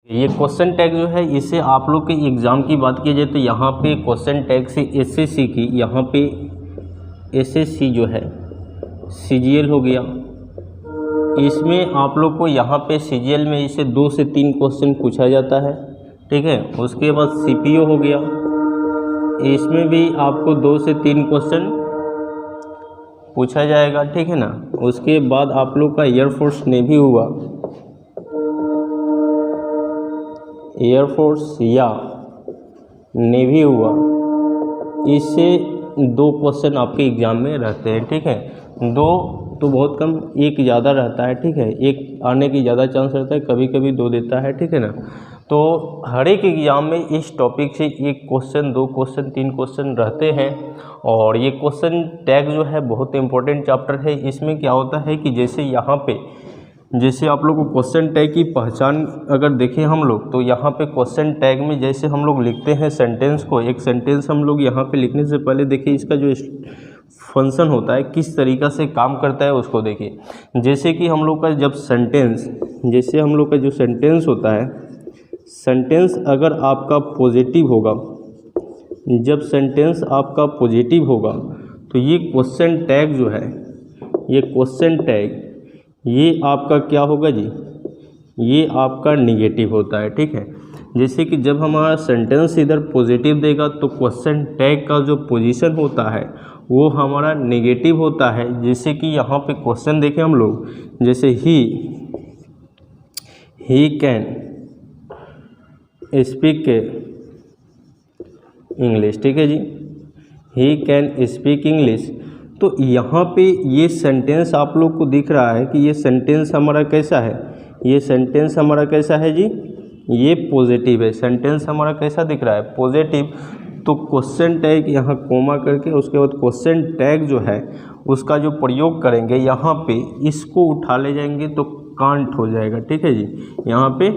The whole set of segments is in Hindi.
ये क्वेश्चन टैग जो है इसे आप लोग के एग्ज़ाम की बात की जाए तो यहाँ पे क्वेश्चन टैग से एसएससी की, यहाँ पे एसएससी जो है सीजीएल हो गया, इसमें आप लोग को यहाँ पे सीजीएल में इसे 2 से 3 क्वेश्चन पूछा जाता है, ठीक है। उसके बाद सीपीओ हो गया, इसमें भी आपको 2 से 3 क्वेश्चन पूछा जाएगा, ठीक है ना। उसके बाद आप लोग का एयरफोर्स नेवी हुआ, एयरफोर्स या नेवी हुआ, इससे 2 क्वेश्चन आपके एग्ज़ाम में रहते हैं, ठीक है। 2 तो बहुत कम, 1 ज़्यादा रहता है, ठीक है। 1 आने की ज़्यादा चांस रहता है, कभी कभी 2 देता है, ठीक है ना। तो हर एक एग्ज़ाम में इस टॉपिक से 1 क्वेश्चन, 2 क्वेश्चन, 3 क्वेश्चन रहते हैं। और ये क्वेश्चन टैग जो है बहुत इंपॉर्टेंट चैप्टर है। इसमें क्या होता है कि जैसे यहाँ पे, जैसे आप लोग को क्वेश्चन टैग की पहचान अगर देखें हम लोग, तो यहाँ पे क्वेश्चन टैग में जैसे हम लोग लिखते हैं सेंटेंस को, एक सेंटेंस हम लोग यहाँ पे लिखने से पहले देखिए इसका जो फंक्शन होता है, किस तरीक़ा से काम करता है उसको देखिए। जैसे कि हम लोग का जब सेंटेंस, जैसे हम लोग का जो सेंटेंस होता है, सेंटेंस अगर आपका पॉजिटिव होगा, जब सेंटेंस आपका पॉजिटिव होगा तो ये क्वेश्चन टैग जो है, ये क्वेश्चन टैग ये आपका क्या होगा जी, ये आपका निगेटिव होता है, ठीक है। जैसे कि जब हमारा सेंटेंस इधर पॉजिटिव देगा तो क्वेश्चन टैग का जो पोजीशन होता है वो हमारा नेगेटिव होता है। जैसे कि यहाँ पे क्वेश्चन देखें हम लोग, जैसे ही कैन स्पीक इंग्लिश, ठीक है जी, ही कैन स्पीक इंग्लिश। तो यहाँ पे ये सेंटेंस आप लोग को दिख रहा है कि ये सेंटेंस हमारा कैसा है, ये सेंटेंस हमारा कैसा है जी, ये पॉजिटिव है। सेंटेंस हमारा कैसा दिख रहा है, पॉजिटिव। तो क्वेश्चन टैग यहाँ कोमा करके उसके बाद क्वेश्चन टैग जो है उसका जो प्रयोग करेंगे यहाँ पे, इसको उठा ले जाएंगे तो कांट हो जाएगा, ठीक है जी, यहाँ पे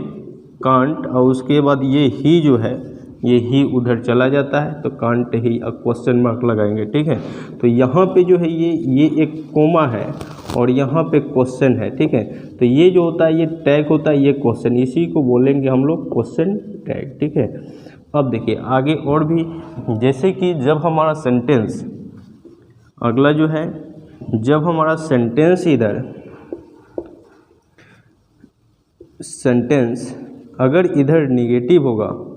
कांट। और उसके बाद ये ही जो है, ये ही उधर चला जाता है तो कांट ही, क्वेश्चन मार्क लगाएंगे, ठीक है। तो यहाँ पे जो है ये एक कोमा है और यहाँ पे क्वेश्चन है, ठीक है। तो ये जो होता है ये टैग होता है, ये क्वेश्चन, इसी को बोलेंगे हम लोग क्वेश्चन टैग, ठीक है। अब देखिए आगे और भी, जैसे कि जब हमारा सेंटेंस, अगला जो है, जब हमारा सेंटेंस इधर, सेंटेंस अगर इधर निगेटिव होगा,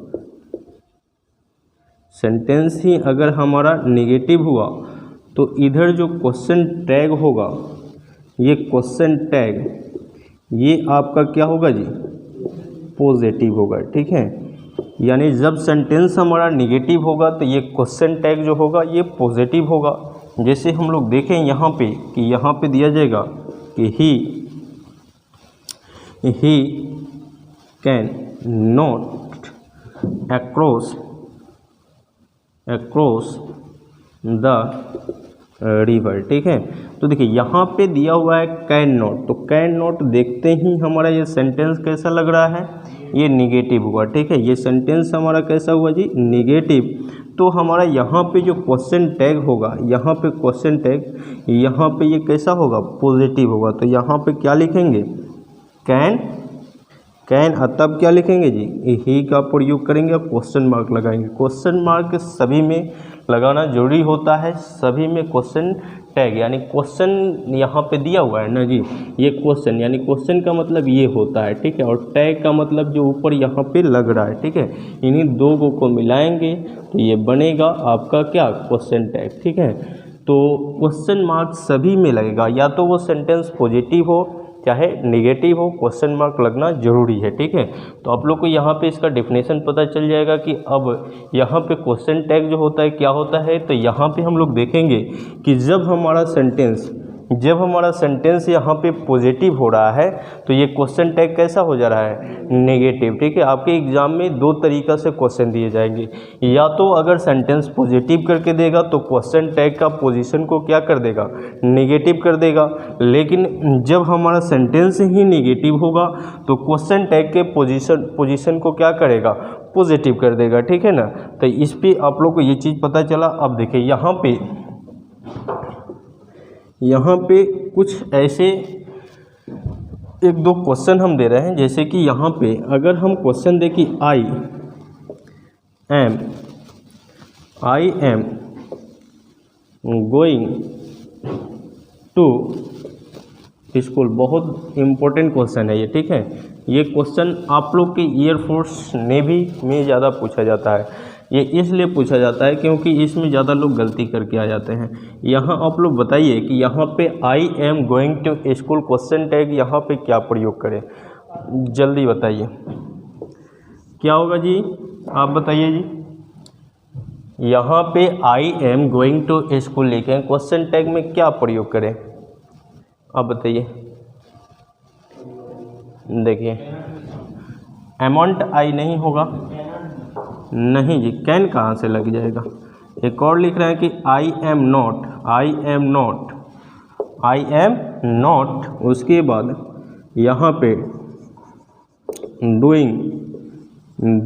सेंटेंस ही अगर हमारा नेगेटिव हुआ तो इधर जो क्वेश्चन टैग होगा, ये क्वेश्चन टैग ये आपका क्या होगा जी, पॉजिटिव होगा, ठीक है। यानी जब सेंटेंस हमारा नेगेटिव होगा तो ये क्वेश्चन टैग जो होगा ये पॉजिटिव होगा। जैसे हम लोग देखें यहाँ पे कि यहाँ पे दिया जाएगा कि he can not across the river, ठीक है। तो देखिए यहाँ पे दिया हुआ है कैन नॉट, तो कैन नॉट देखते ही हमारा ये सेंटेंस कैसा लग रहा है, ये निगेटिव हुआ, ठीक है। ये सेंटेंस हमारा कैसा हुआ जी, निगेटिव। तो हमारा यहाँ पे जो क्वेश्चन टैग होगा, यहाँ पे क्वेश्चन टैग, यहाँ पे ये कैसा होगा, पॉजिटिव होगा। तो यहाँ पे क्या लिखेंगे, कैन, तब क्या लिखेंगे जी, ही का प्रयोग करेंगे और क्वेश्चन मार्क लगाएंगे। क्वेश्चन मार्क सभी में लगाना जरूरी होता है, सभी में क्वेश्चन टैग, यानी क्वेश्चन यहाँ पे दिया हुआ है ना जी, ये क्वेश्चन, यानी क्वेश्चन का मतलब ये होता है, ठीक है। और टैग का मतलब जो ऊपर यहाँ पे लग रहा है, ठीक है। इन्हीं 2 को मिलाएंगे तो ये बनेगा आपका क्या, क्वेश्चन टैग, ठीक है। तो क्वेश्चन मार्क सभी में लगेगा, या तो वो सेंटेंस पॉजिटिव हो चाहे नेगेटिव हो, क्वेश्चन मार्क लगना जरूरी है, ठीक है। तो आप लोग को यहाँ पे इसका डेफिनेशन पता चल जाएगा कि अब यहाँ पे क्वेश्चन टैग जो होता है क्या होता है। तो यहाँ पे हम लोग देखेंगे कि जब हमारा सेंटेंस यहाँ पे पॉजिटिव हो रहा है तो ये क्वेश्चन टैग कैसा हो जा रहा है, नेगेटिव, ठीक है। आपके एग्जाम में 2 तरीक़ा से क्वेश्चन दिए जाएंगे, या तो अगर सेंटेंस पॉजिटिव करके देगा तो क्वेश्चन टैग का पोजीशन को क्या कर देगा, नेगेटिव कर देगा। लेकिन जब हमारा सेंटेंस ही नेगेटिव होगा तो क्वेश्चन टैग के पोजीशन को क्या करेगा, पॉजिटिव कर देगा, ठीक है ना। तो इस पर आप लोग को ये चीज़ पता चला। अब देखिए यहाँ पे कुछ ऐसे एक दो क्वेश्चन हम दे रहे हैं, जैसे कि यहाँ पे अगर हम क्वेश्चन दें कि I am going to school, बहुत इम्पोर्टेंट क्वेश्चन है ये, ठीक है। ये क्वेश्चन आप लोग के एयरफोर्स नेवी में ज़्यादा पूछा जाता है। ये इसलिए पूछा जाता है क्योंकि इसमें ज़्यादा लोग गलती करके आ जाते हैं। यहाँ आप लोग बताइए कि यहाँ पे I am going to school question tag यहाँ पे क्या प्रयोग करें, जल्दी बताइए क्या होगा जी, आप बताइए जी। यहाँ पे I am going to school लिखें, क्वेश्चन टैग में क्या प्रयोग करें, आप बताइए। देखिए अमाउंट आई नहीं होगा, नहीं जी, कैन कहाँ से लग जाएगा। एक और लिख रहे हैं कि आई एम नॉट, उसके बाद यहाँ पे डूइंग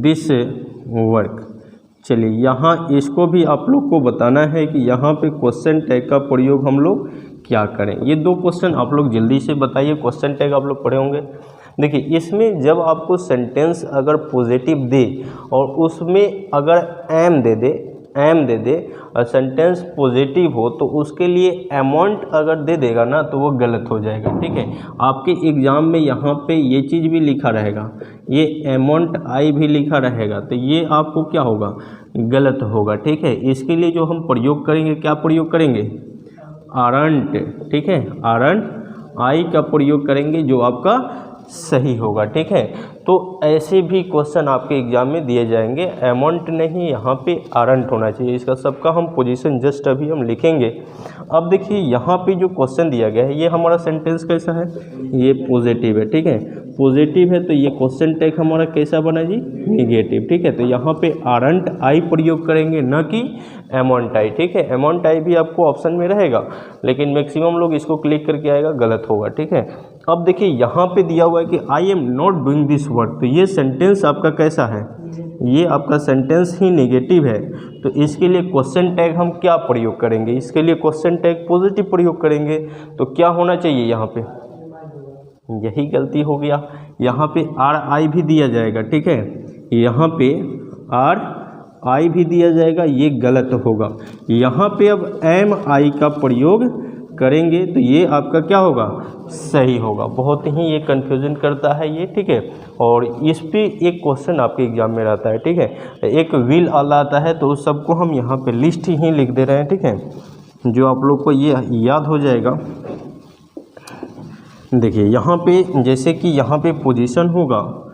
दिस वर्क। चलिए यहाँ इसको भी आप लोग को बताना है कि यहाँ पे क्वेश्चन टैग का प्रयोग हम लोग क्या करें। ये दो क्वेश्चन आप लोग जल्दी से बताइए, क्वेश्चन टैग आप लोग पढ़े होंगे। देखिए इसमें जब आपको सेंटेंस अगर पॉजिटिव दे और उसमें अगर एम दे दे और सेंटेंस पॉजिटिव हो तो उसके लिए अमाउंट अगर दे देगा ना तो वो गलत हो जाएगा, ठीक है। आपके एग्ज़ाम में यहाँ पे ये चीज़ भी लिखा रहेगा, ये अमाउंट आई भी लिखा रहेगा, तो ये आपको क्या होगा, गलत होगा, ठीक है। इसके लिए जो हम प्रयोग करेंगे, क्या प्रयोग करेंगे, आरंट, ठीक है, आरंट आई का प्रयोग करेंगे जो आपका सही होगा, ठीक है। तो ऐसे भी क्वेश्चन आपके एग्जाम में दिए जाएंगे, अमाउंट नहीं, यहाँ पे आरंट होना चाहिए। इसका सबका हम पोजीशन जस्ट अभी हम लिखेंगे। अब देखिए यहाँ पे जो क्वेश्चन दिया गया है, ये हमारा सेंटेंस कैसा है, ये पॉजिटिव है, ठीक है, पॉजिटिव है, तो ये क्वेश्चन टैग हमारा कैसा बना जी, निगेटिव, ठीक है। तो यहाँ पे आरंट आई प्रयोग करेंगे, न कि अमाउंट आई, ठीक है। अमाउंट आई भी आपको ऑप्शन में रहेगा, लेकिन मैक्सिमम लोग इसको क्लिक करके आएगा, गलत होगा, ठीक है। अब देखिए यहाँ पे दिया हुआ है कि I am not doing this work, तो ये सेंटेंस आपका कैसा है, ये आपका सेंटेंस ही नेगेटिव है। तो इसके लिए क्वेश्चन टैग हम क्या प्रयोग करेंगे, इसके लिए क्वेश्चन टैग पॉजिटिव प्रयोग करेंगे। तो क्या होना चाहिए यहाँ पे, यही गलती हो गया, यहाँ पे आर आई भी दिया जाएगा, ठीक है, यहाँ पे आर आई भी दिया जाएगा, ये गलत होगा। यहाँ पे अब एम आई का प्रयोग करेंगे तो ये आपका क्या होगा, सही होगा। बहुत ही ये कन्फ्यूजन करता है ये, ठीक है। और इस पे एक क्वेश्चन आपके एग्जाम में रहता है, ठीक है, एक विल आता है, तो उस सबको हम यहाँ पे लिस्ट ही लिख दे रहे हैं, ठीक है, जो आप लोग को ये याद हो जाएगा। देखिए यहाँ पे जैसे कि यहाँ पे पोजीशन होगा,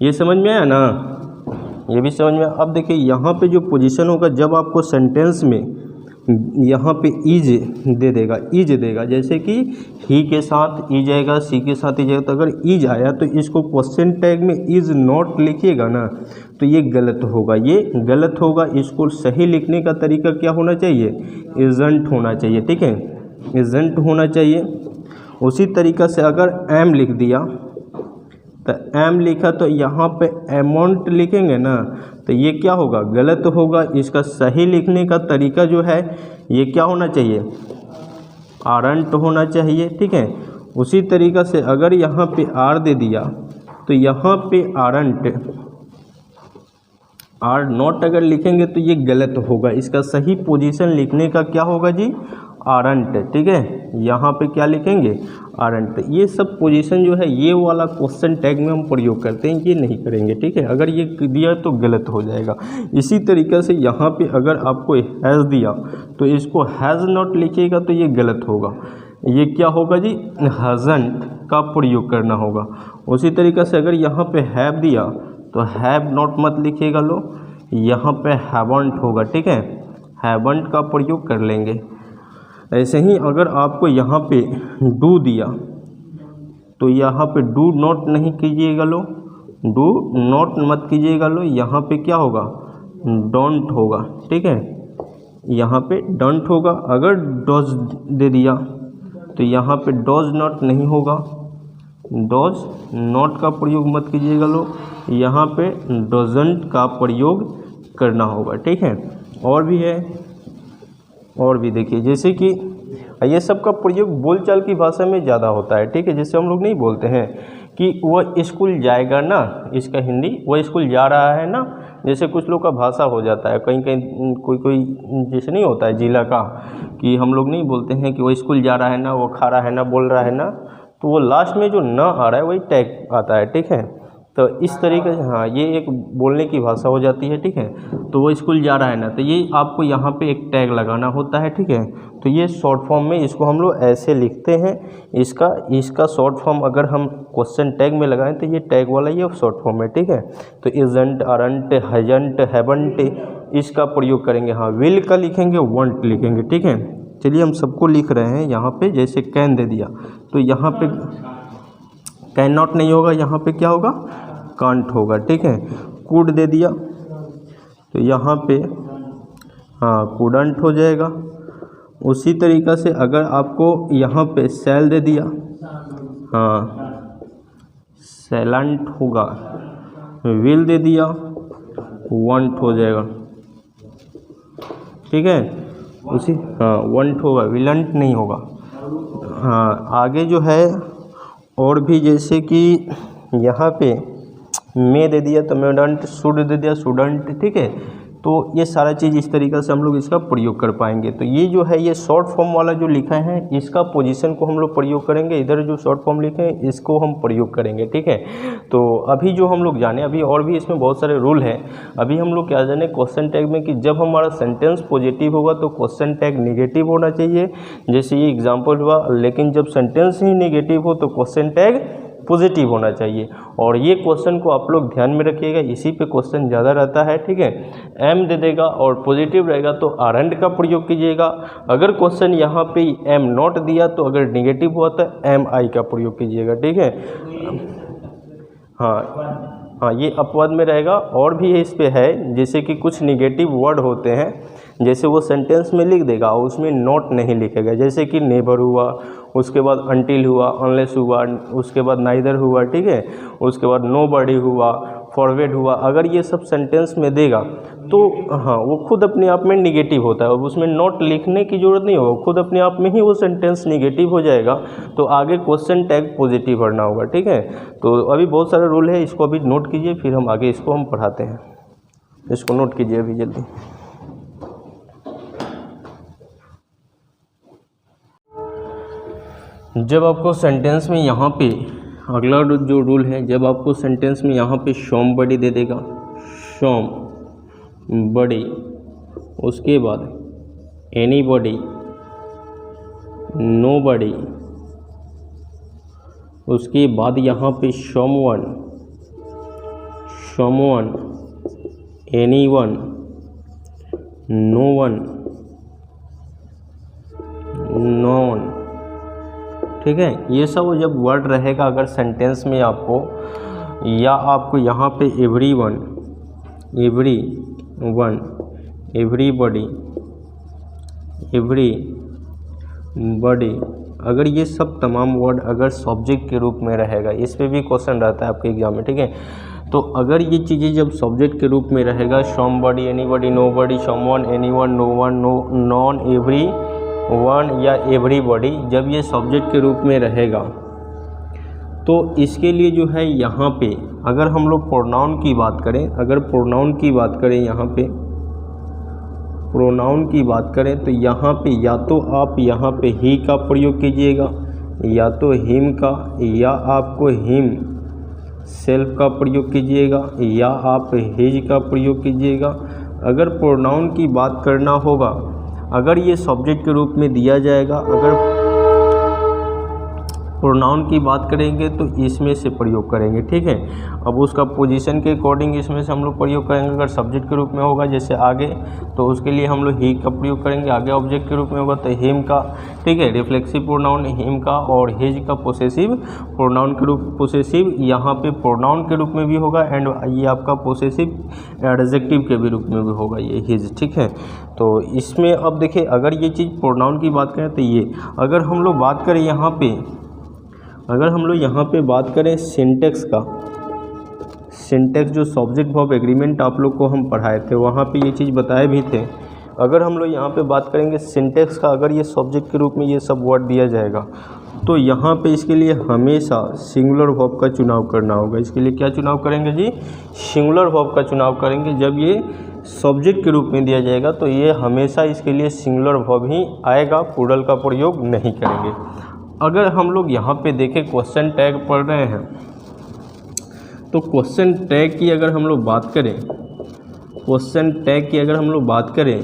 ये समझ में आया ना, ये भी समझ में। अब देखिए यहाँ पे जो पोजीशन होगा, जब आपको सेंटेंस में यहाँ पे इज दे देगा, इज देगा, जैसे कि ही के साथ इज आएगा, सी के साथ इज आएगा, तो अगर इज आया तो इसको क्वेश्चन टैग में इज नॉट लिखिएगा ना, तो ये गलत होगा, ये गलत होगा। इसको सही लिखने का तरीका क्या होना चाहिए, इजंट होना चाहिए, ठीक है, इजंट होना चाहिए। उसी तरीक़ा से अगर एम लिख दिया, तो एम लिखा तो यहाँ पे अमाउंट लिखेंगे ना, तो ये क्या होगा, गलत होगा। इसका सही लिखने का तरीका जो है, ये क्या होना चाहिए, आरंट होना चाहिए, ठीक है। उसी तरीक़ा से अगर यहाँ पे आर दे दिया तो यहाँ पे आरंट, आर नॉट अगर लिखेंगे तो ये गलत होगा। इसका सही पोजीशन लिखने का क्या होगा जी, आरंट, ठीक है, यहाँ पे क्या लिखेंगे, आरंट। ये सब पोजीशन जो है ये वाला क्वेश्चन टैग में हम प्रयोग करते हैं, ये नहीं करेंगे, ठीक है। अगर ये दिया तो गलत हो जाएगा। इसी तरीक़े से यहाँ पे अगर आपको हैज़ दिया तो इसको हैज़ नॉट लिखिएगा तो ये गलत होगा, ये क्या होगा जी, हैज़ंट का प्रयोग करना होगा। उसी तरीक़े से अगर यहाँ पे हैव दिया तो हैव नॉट मत लिखिएगा, लो यहाँ पे हैवंट होगा, ठीक है, हैवंट का प्रयोग कर लेंगे। ऐसे ही अगर आपको यहाँ पे डू दिया तो यहाँ पे डू नॉट नहीं कीजिएगा, लो डू नॉट मत कीजिएगा, लो यहाँ पे क्या होगा, डोंट होगा, ठीक है, यहाँ पे डोंट होगा। अगर डॉज दे दिया तो यहाँ पे डॉज नॉट नहीं होगा, डॉज नॉट का प्रयोग मत कीजिएगा, लो यहाँ पे डोजंट का प्रयोग करना होगा, ठीक है। और भी है, और भी देखिए, जैसे कि ये सब का प्रयोग बोलचाल की भाषा में ज़्यादा होता है, ठीक है। जैसे हम लोग नहीं बोलते हैं कि वह स्कूल जाएगा ना, इसका हिंदी वह स्कूल जा रहा है ना। जैसे कुछ लोग का भाषा हो जाता है, कहीं कहीं कोई कोई जैसे नहीं होता है जिला का, कि हम लोग नहीं बोलते हैं कि वो स्कूल जा रहा है ना, वो खा रहा है ना, बोल रहा है ना, तो वो लास्ट में जो न आ रहा है वही टैग आता है, ठीक है। तो इस तरीके से हाँ, ये एक बोलने की भाषा हो जाती है, ठीक है। तो वो स्कूल जा रहा है ना, तो ये आपको यहाँ पे एक टैग लगाना होता है, ठीक है। तो ये शॉर्ट फॉर्म में इसको हम लोग ऐसे लिखते हैं। इसका शॉर्ट फॉर्म अगर हम क्वेश्चन टैग में लगाएं तो ये टैग वाला ये शॉर्ट फॉर्म है, ठीक है। तो इजंट, अरंट, हजंट, हैवंट इसका प्रयोग करेंगे। हाँ, विल का लिखेंगे, वंट लिखेंगे, ठीक है। चलिए हम सबको लिख रहे हैं यहाँ पे। जैसे कैन दे दिया तो यहाँ पे कैन नॉट नहीं होगा, यहाँ पे क्या होगा, कांट होगा, ठीक है। कुड दे दिया तो यहाँ पे हाँ कुडंट हो जाएगा। उसी तरीक़ा से अगर आपको यहाँ पे सेल दे दिया, हाँ सेलेंट होगा। विल दे दिया, वंट हो जाएगा, ठीक है। उसी हाँ वंट होगा, विलंट नहीं होगा। हाँ आगे जो है और भी, जैसे कि यहाँ पे मे दे दिया तो मेडंट, शुड दे दिया शुडंट, ठीक है। तो ये सारा चीज़ इस तरीक़े से हम लोग इसका प्रयोग कर पाएंगे। तो ये जो है ये शॉर्ट फॉर्म वाला जो लिखा है इसका पोजीशन को हम लोग प्रयोग करेंगे। इधर जो शॉर्ट फॉर्म लिखे हैं इसको हम प्रयोग करेंगे, ठीक है। तो अभी जो हम लोग जाने, अभी और भी इसमें बहुत सारे रूल हैं। अभी हम लोग क्या जाने क्वेश्चन टैग में कि जब हमारा सेंटेंस पॉजिटिव होगा तो क्वेश्चन टैग निगेटिव होना चाहिए, जैसे ये एग्जाम्पल हुआ। लेकिन जब सेंटेंस ही निगेटिव हो तो क्वेश्चन टैग पॉजिटिव होना चाहिए। और ये क्वेश्चन को आप लोग ध्यान में रखिएगा, इसी पे क्वेश्चन ज़्यादा रहता है, ठीक है। एम दे देगा और पॉजिटिव रहेगा तो आरंट का प्रयोग कीजिएगा। अगर क्वेश्चन यहाँ पे एम नॉट दिया तो अगर निगेटिव हुआ तो एम आई का प्रयोग कीजिएगा, ठीक है। हाँ ये अपवाद में रहेगा। और भी इस पे है, जैसे कि कुछ निगेटिव वर्ड होते हैं, जैसे वो सेंटेंस में लिख देगा और उसमें नॉट नहीं लिखेगा, जैसे कि नेबर हुआ, उसके बाद अनटिल हुआ, अनलेस हुआ, उसके बाद नाइदर हुआ, ठीक है। उसके बाद नोबडी हुआ, फॉरवर्ड हुआ। अगर ये सब सेंटेंस में देगा तो हाँ वो खुद अपने आप में निगेटिव होता है और उसमें नॉट लिखने की ज़रूरत नहीं होगा, खुद अपने आप में ही वो सेंटेंस निगेटिव हो जाएगा। तो आगे क्वेश्चन टैग पॉजिटिव भरना होगा, ठीक है। तो अभी बहुत सारे रूल है, इसको अभी नोट कीजिए, फिर हम आगे इसको हम पढ़ाते हैं। इसको नोट कीजिए अभी जल्दी। जब आपको सेंटेंस में यहाँ पे अगला जो रूल है, जब आपको सेंटेंस में यहाँ पे शॉम बडी दे देगा, शॉम बडी, उसके बाद एनी बडी, नो बडी, उसके बाद यहाँ पे someone, someone, anyone, no one, none, ठीक है। ये सब जब वर्ड रहेगा अगर सेंटेंस में आपको, या आपको यहाँ पे every one, every one, everybody, every body, अगर ये सब तमाम वर्ड अगर सब्जेक्ट के रूप में रहेगा, इस पे भी क्वेश्चन रहता है आपके एग्जाम में, ठीक है। तो अगर ये चीज़ें जब सब्जेक्ट के रूप में रहेगा, somebody, anybody, nobody, someone, anyone, no one, no none, everyone या एवरीबॉडी, जब ये सब्जेक्ट के रूप में रहेगा तो इसके लिए जो है यहाँ पे अगर हम लोग प्रोनाउन की बात करें, अगर प्रोनाउन की बात करें, यहाँ पे प्रोनाउन की बात करें तो यहाँ पे या तो आप यहाँ पे ही का प्रयोग कीजिएगा, या तो हिम का, या आपको हिम सेल्फ का प्रयोग कीजिएगा, या आप हिज का प्रयोग कीजिएगा। अगर प्रोनाउन की बात करना होगा, अगर ये सब्जेक्ट के रूप में दिया जाएगा, अगर प्रोनाउन की बात करेंगे तो इसमें से प्रयोग करेंगे, ठीक है। अब उसका पोजीशन के अकॉर्डिंग इसमें से हम लोग प्रयोग करेंगे। अगर सब्जेक्ट के रूप में होगा जैसे आगे, तो उसके लिए हम लोग ही का प्रयोग करेंगे। आगे ऑब्जेक्ट के रूप में होगा तो हिम का, ठीक है, रिफ्लेक्सिव प्रोनाउन हिम का, और हिज का पोसेसिव प्रोनाउन के रूप, पोसेसिव यहाँ पे प्रोनाउन के रूप में भी होगा, एंड ये आपका पोसेसिव एडजेक्टिव के भी रूप में भी होगा ये हिज, ठीक है। तो इसमें अब देखिए, अगर ये चीज़ प्रोनाउन की बात करें तो ये, अगर हम लोग बात करें यहाँ पे, अगर हम लोग यहाँ पे बात करें सिंटेक्स का, सिंटेक्स जो सब्जेक्ट वर्ब एग्रीमेंट आप लोग को हम पढ़ाए थे, वहाँ पे ये चीज़ बताए भी थे। अगर हम लोग यहाँ पे बात करेंगे सिंटेक्स का, अगर ये सब्जेक्ट के रूप में ये सब वर्ड दिया जाएगा तो यहाँ पे इसके लिए हमेशा सिंगुलर वर्ब का चुनाव करना होगा। इसके लिए क्या चुनाव करेंगे जी? सिंगुलर वर्ब का चुनाव करेंगे। जब ये सब्जेक्ट के रूप में दिया जाएगा तो ये हमेशा इसके लिए सिंगुलर वर्ब ही आएगा, प्लूरल का प्रयोग नहीं करेंगे। अगर हम लोग यहाँ पे देखें क्वेश्चन टैग पढ़ रहे हैं तो क्वेश्चन टैग की अगर हम लोग बात करें, क्वेश्चन टैग की अगर हम लोग बात करें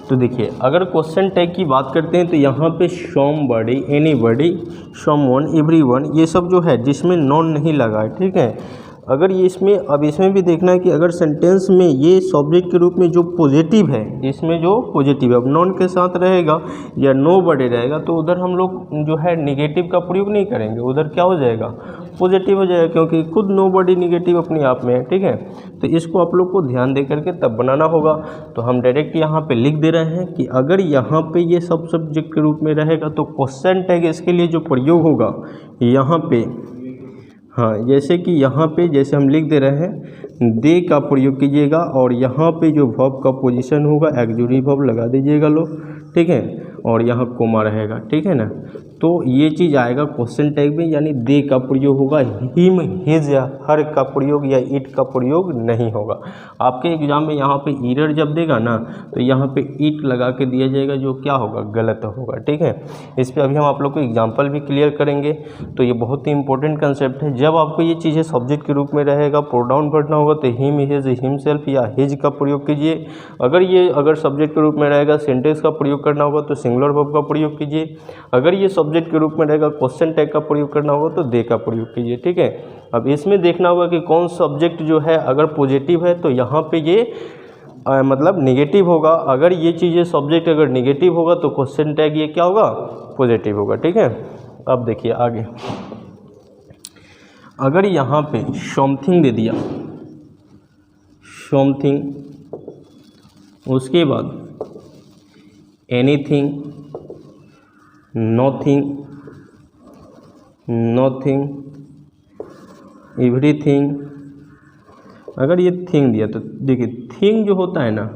तो देखिए, अगर क्वेश्चन टैग की बात करते हैं तो यहाँ पे समबडी, एनीबडी, समवन, एवरीवन, ये सब जो है जिसमें नॉन नहीं लगा है, ठीक है। अगर ये इसमें भी देखना है कि अगर सेंटेंस में ये सब्जेक्ट के रूप में जो पॉजिटिव है, इसमें जो पॉजिटिव है, अब नॉन के साथ रहेगा या नोबडी रहेगा तो उधर हम लोग जो है निगेटिव का प्रयोग नहीं करेंगे, उधर क्या हो जाएगा? पॉजिटिव हो जाएगा, क्योंकि खुद नोबडी निगेटिव अपने आप में है, ठीक है। तो इसको आप लोग को ध्यान दे करके तब बनाना होगा। तो हम डायरेक्ट यहाँ पे लिख दे रहे हैं कि अगर यहाँ पे ये सब सब्जेक्ट के रूप में रहेगा तो क्वेश्चन टैग इसके लिए जो प्रयोग होगा यहाँ पे, हाँ, जैसे कि यहाँ पे जैसे हम लिख दे रहे हैं दे का प्रयोग कीजिएगा और यहाँ पे जो वर्ब का पोजीशन होगा ऑक्सिलरी वर्ब लगा दीजिएगा लोग, ठीक है, और यहाँ कोमा रहेगा, ठीक है ना। तो ये चीज़ आएगा क्वेश्चन टैग में, यानी दे का प्रयोग होगा, हिम, हिज या हर का प्रयोग या इट का प्रयोग नहीं होगा। आपके एग्जाम में यहाँ पे एरर जब देगा ना तो यहाँ पे इट लगा के दिया जाएगा, जो क्या होगा? गलत होगा, ठीक है। इस पर अभी हम आप लोग को एग्जाम्पल भी क्लियर करेंगे। तो ये बहुत ही इंपॉर्टेंट कंसेप्ट है। जब आपको ये चीज़ें सब्जेक्ट के रूप में रहेगा, प्रोनाउन पढ़ना होगा तो हिम, हिज, हिमसेल्फ या हिज का प्रयोग कीजिए। अगर सब्जेक्ट के रूप में रहेगा, सिंटेक्स का प्रयोग करना होगा तो सिंगुलर वर्ब का प्रयोग कीजिए। अगर ये सब्जेक्ट के रूप में रहेगा, क्वेश्चन टैग का प्रयोग करना होगा तो दे का प्रयोग कीजिए, ठीक है। अब इसमें देखना होगा कि कौन सब्जेक्ट जो है अगर पॉजिटिव है तो यहाँ पे ये मतलब नेगेटिव होगा। अगर ये चीज़ें सब्जेक्ट अगर नेगेटिव होगा तो क्वेश्चन टैग ये क्या होगा? पॉजिटिव होगा, ठीक है। अब देखिए आगे, अगर यहाँ पे समथिंग दे दिया, समथिंग, उसके बाद एनीथिंग, नथिंग, नथिंग, एवरीथिंग, अगर ये थिंग दिया तो देखिए थिंग जो होता है ना,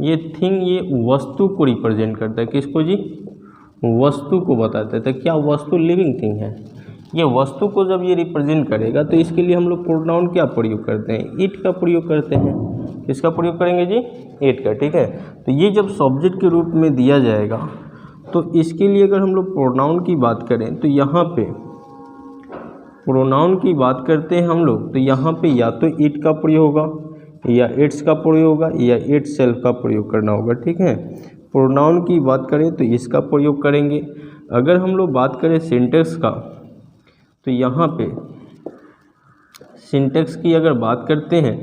ये थिंग ये वस्तु को रिप्रेजेंट करता है। किसको जी? वस्तु को बताता है। तो क्या वस्तु लिविंग थिंग है? ये वस्तु को जब ये रिप्रेजेंट करेगा तो इसके लिए हम लोग प्रोनाउन क्या प्रयोग करते हैं? इट का प्रयोग करते हैं। किसका प्रयोग करेंगे जी? इट का, ठीक है। तो ये जब सब्जेक्ट के रूप में दिया जाएगा तो इसके लिए अगर हम लोग प्रोनाउन की बात करें तो यहाँ पे प्रोनाउन की बात करते हैं हम लोग तो यहाँ पे या तो इट का प्रयोग होगा या इट्स का प्रयोग होगा या इट सेल्फ का प्रयोग करना होगा, ठीक है। प्रोनाउन की बात करें तो इसका प्रयोग करेंगे। अगर हम लोग बात करें सिंटेक्स का तो यहाँ पे सिंटेक्स की अगर बात करते हैं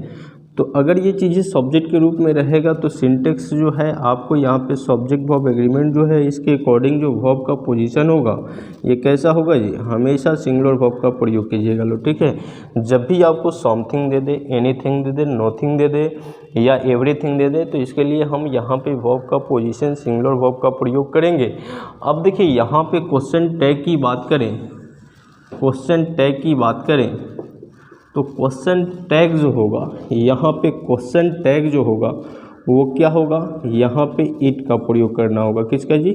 तो अगर ये चीज़ें सब्जेक्ट के रूप में रहेगा तो सिंटेक्स जो है आपको यहाँ पे सब्जेक्ट वर्ब एग्रीमेंट जो है इसके अकॉर्डिंग जो वर्ब का पोजीशन होगा ये कैसा होगा जी? हमेशा सिंगुलर वर्ब का प्रयोग कीजिएगा लो, ठीक है। जब भी आपको समथिंग दे दे, एनीथिंग दे दे, नथिंग दे दे या एवरीथिंग दे दे तो इसके लिए हम यहाँ पे वर्ब का पोजीशन सिंगुलर वर्ब का प्रयोग करेंगे। अब देखिए यहाँ पे क्वेश्चन टैग की बात करें, क्वेश्चन टैग की बात करें तो क्वेश्चन टैग जो होगा यहाँ पे, क्वेश्चन टैग जो होगा वो क्या होगा? यहाँ पे इट का प्रयोग करना होगा। किसका जी?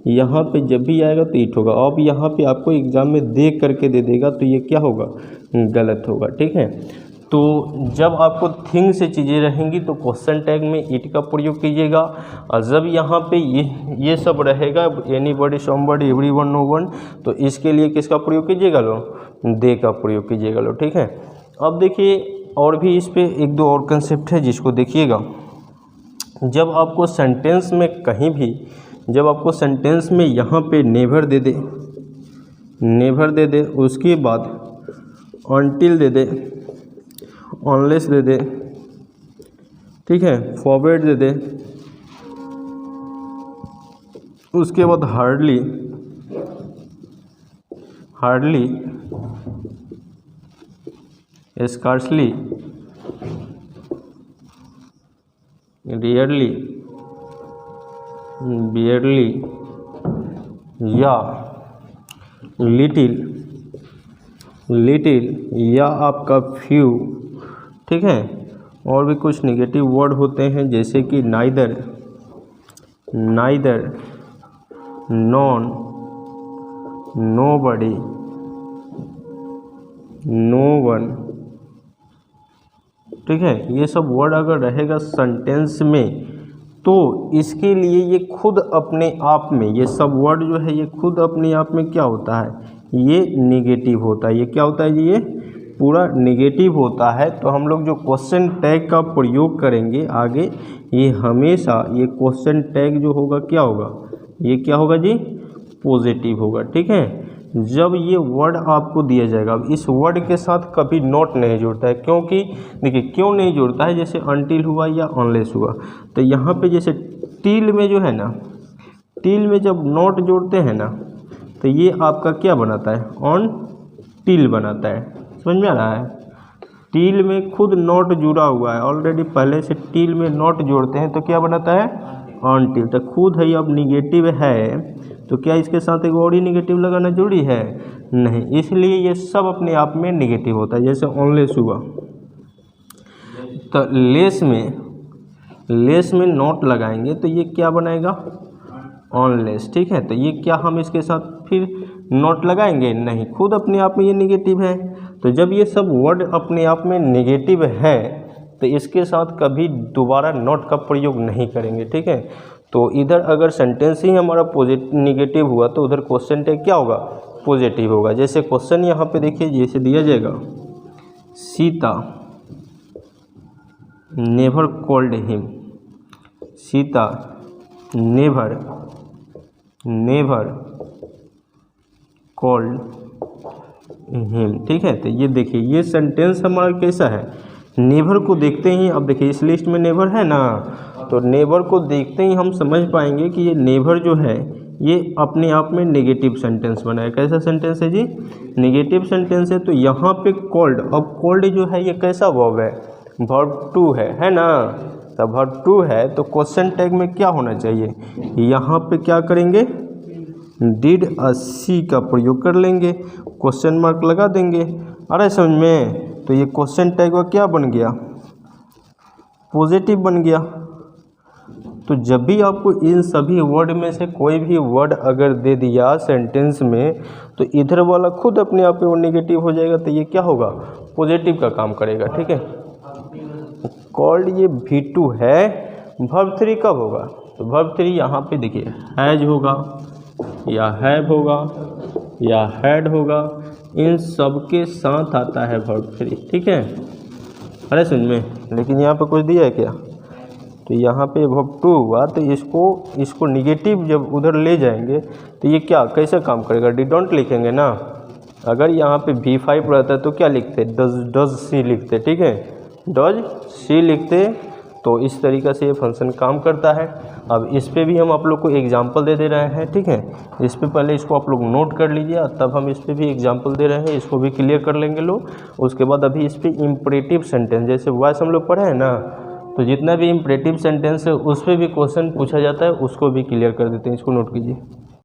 यहाँ पे जब भी आएगा तो इट होगा। अब यहाँ पे आपको एग्जाम में दे करके दे देगा तो ये क्या होगा? गलत होगा, ठीक है। तो जब आपको थिंग से चीज़ें रहेंगी तो क्वेश्चन टैग में इट का प्रयोग कीजिएगा, और जब यहाँ पे ये सब रहेगा एनीबॉडी, समबॉडी, एवरीवन, नोवन, तो इसके लिए किसका प्रयोग कीजिएगा लो? दे का प्रयोग कीजिएगा लो, ठीक है। अब देखिए और भी इस पे एक दो और कंसेप्ट है जिसको देखिएगा। जब आपको सेंटेंस में कहीं भी, जब आपको सेंटेंस में यहाँ पे नेवर दे दे, नेवर दे दे, उसके बाद until they they, unless they दे, ठीक है, फॉरवर्ड दे दे, उसके बाद hardly, hardly, scarcely, rarely, barely या लिटिल, लिटिल या आपका फ्यू, ठीक है। और भी कुछ नेगेटिव वर्ड होते हैं जैसे कि neither, neither, none, nobody, no one, ठीक है। ये सब वर्ड अगर रहेगा सेंटेंस में तो इसके लिए ये खुद अपने आप में, ये सब वर्ड जो है ये खुद अपने आप में क्या होता है, ये निगेटिव होता है। ये क्या होता है जी, ये पूरा निगेटिव होता है। तो हम लोग जो क्वेश्चन टैग का प्रयोग करेंगे आगे, ये हमेशा ये क्वेश्चन टैग जो होगा क्या होगा, ये क्या होगा जी, पॉजिटिव होगा, ठीक है। जब ये वर्ड आपको दिया जाएगा, अब इस वर्ड के साथ कभी नॉट नहीं जुड़ता है, क्योंकि देखिए क्यों नहीं जुड़ता है, जैसे अनटिल हुआ या अनलेस हुआ, तो यहाँ पे जैसे टिल में जो है ना, टिल में जब नॉट जोड़ते हैं ना तो ये आपका क्या बनाता है, ऑन टिल बनाता है। समझ में आ रहा है, टिल में खुद नॉट जुड़ा हुआ है ऑलरेडी, पहले से टिल में नॉट जोड़ते हैं तो क्या बनाता है, ऑन टिल। तो खुद है अब निगेटिव है, तो क्या इसके साथ एक और ही निगेटिव लगाना जरूरी है, नहीं, इसलिए ये सब अपने आप में निगेटिव होता है। जैसे ऑनलेस हुआ, तो लेस में नॉट लगाएंगे तो ये क्या बनाएगा, ऑनलेस, ठीक है। तो ये क्या हम इसके साथ फिर नॉट लगाएंगे, नहीं, खुद अपने आप में ये निगेटिव है। तो जब ये सब वर्ड अपने आप में निगेटिव है तो इसके साथ कभी दोबारा नॉट का प्रयोग नहीं करेंगे, ठीक है। तो इधर अगर सेंटेंस ही हमारा निगेटिव हुआ तो उधर क्वेश्चन टैग क्या होगा, पॉजिटिव होगा। जैसे क्वेश्चन यहाँ पे देखिए, जैसे दिया जाएगा, Sita never called him, Sita never called him, ठीक है। तो ये देखिए ये सेंटेंस हमारा कैसा है, नेवर को देखते ही, अब देखिए इस लिस्ट में नेवर है ना, तो नेवर को देखते ही हम समझ पाएंगे कि ये नेवर जो है ये अपने आप में नेगेटिव सेंटेंस बना है। कैसा सेंटेंस है जी, नेगेटिव सेंटेंस है। तो यहाँ पे कॉल्ड, अब कॉल्ड जो है ये कैसा वर्ब है, वर्ब टू है ना, तो वर्ब टू है तो क्वेश्चन टैग में क्या होना चाहिए, यहाँ पे क्या करेंगे, डिड अ सी का प्रयोग कर लेंगे, क्वेश्चन मार्क लगा देंगे। अरे समझ में, तो ये क्वेश्चन टैग का क्या बन गया, पॉजिटिव बन गया। तो जब भी आपको इन सभी वर्ड में से कोई भी वर्ड अगर दे दिया सेंटेंस में तो इधर वाला खुद अपने आप में वो नेगेटिव हो जाएगा, तो ये क्या होगा, पॉजिटिव का काम करेगा, ठीक है। कॉल्ड ये V2 है, वर्ब 3 कब होगा, तो वर्ब 3 यहाँ पे देखिए हैज होगा या हैव होगा या हैड होगा, इन सब के साथ आता है वर्ब 3, ठीक है। अरे सुन में, लेकिन यहाँ पे कुछ दिया है क्या, तो यहाँ पे वर्ब 2 हुआ तो इसको निगेटिव जब उधर ले जाएंगे तो ये क्या कैसे काम करेगा, डिडोंट लिखेंगे ना। अगर यहाँ पे V5 रहता है तो क्या लिखते, डज सी लिखते, ठीक है, डज सी लिखते। तो इस तरीक़े से ये फंक्शन काम करता है। अब इस पे भी हम आप लोग को एग्जांपल दे रहे हैं, ठीक है। इस पे पहले इसको आप लोग नोट कर लीजिए, तब हम इस पे भी एग्जांपल दे रहे हैं, इसको भी क्लियर कर लेंगे लोग। उसके बाद अभी इस पे इम्परेटिव सेंटेंस, जैसे वॉइस हम लोग पढ़े हैं ना, तो जितना भी इम्परेटिव सेंटेंस है उस पर भी क्वेश्चन पूछा जाता है, उसको भी क्लियर कर देते हैं। इसको नोट कीजिए।